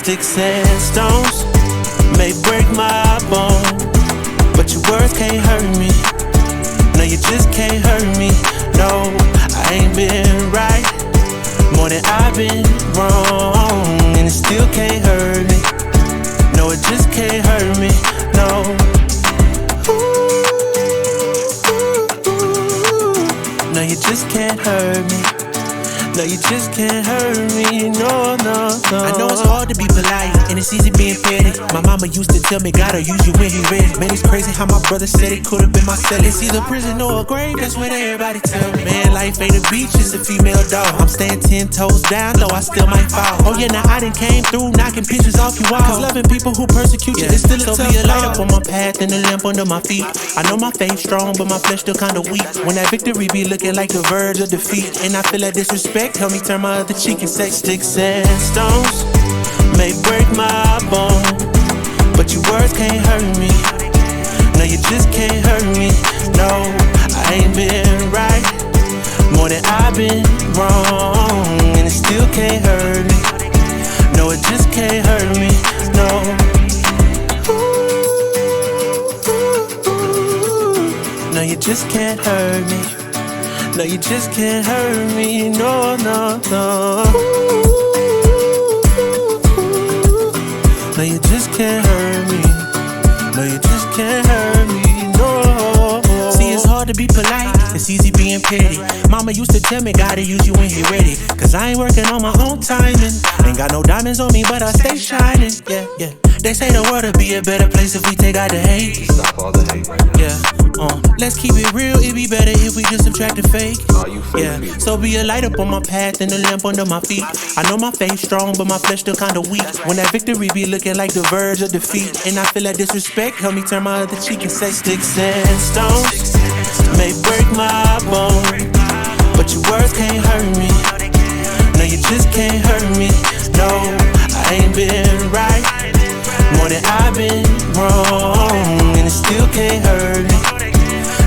Sticks and stones may break my bone, but your words can't hurt me. No, you just can't hurt me. No, I ain't been right more than I've been wrong, and it still can't hurt me. No, it just can't hurt me. No. No, you just can't hurt me. No, you just can't hurt me, no, no, no. I know it's hard to be polite, and it's easy being petty. My mama used to tell me, gotta use you when he ready. Man, it's crazy how my brother said it could've been my celly. It's either prison or a grave, that's what everybody tell me. Man, life ain't a beach, it's a female dog. I'm staying 10 toes down low, I still might fall. Oh yeah, now I done came through, knocking pictures off you all. Cause loving people who persecute you, it's still a tough. So be a light up on my path and a lamp under my feet. I know my faith strong, but my flesh still kinda weak. When that victory be looking like the verge of defeat, and I feel that disrespect, help me turn my other cheek and say, sticks and stones may break my bone, but your words can't hurt me. No, you just can't hurt me. No, I ain't been right more than I've been wrong, and it still can't hurt me. No, it just can't hurt me. No. No, you just can't hurt me. No, you just can't hurt me, no, no, no. No, you just can't hurt me. No, you just can't hurt me, no. See, it's hard to be polite, it's easy being petty. Mama used to tell me, gotta use you when he ready. Cause I ain't working on my own timing. Ain't got no diamonds on me, but I stay shining, yeah, yeah. They say the world would be a better place if we take out the hate. Stop all the hate right now. Yeah, let's keep it real, it'd be better if we just subtract the fake. Yeah, so be a light up on my path and a lamp under my feet. I know my faith strong, but my flesh still kinda weak. When that victory be looking like the verge of defeat, and I feel that disrespect, help me turn my other cheek and say, sticks and stones may break my bone, but your words can't hurt me. No, you just can't hurt me. No, I ain't been right more than I've been wrong, and it still can't hurt me.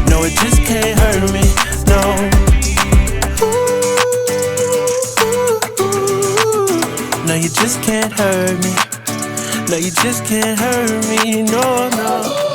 No, it just can't hurt me. No. No, you just can't hurt me. No, you just can't hurt me. No, no.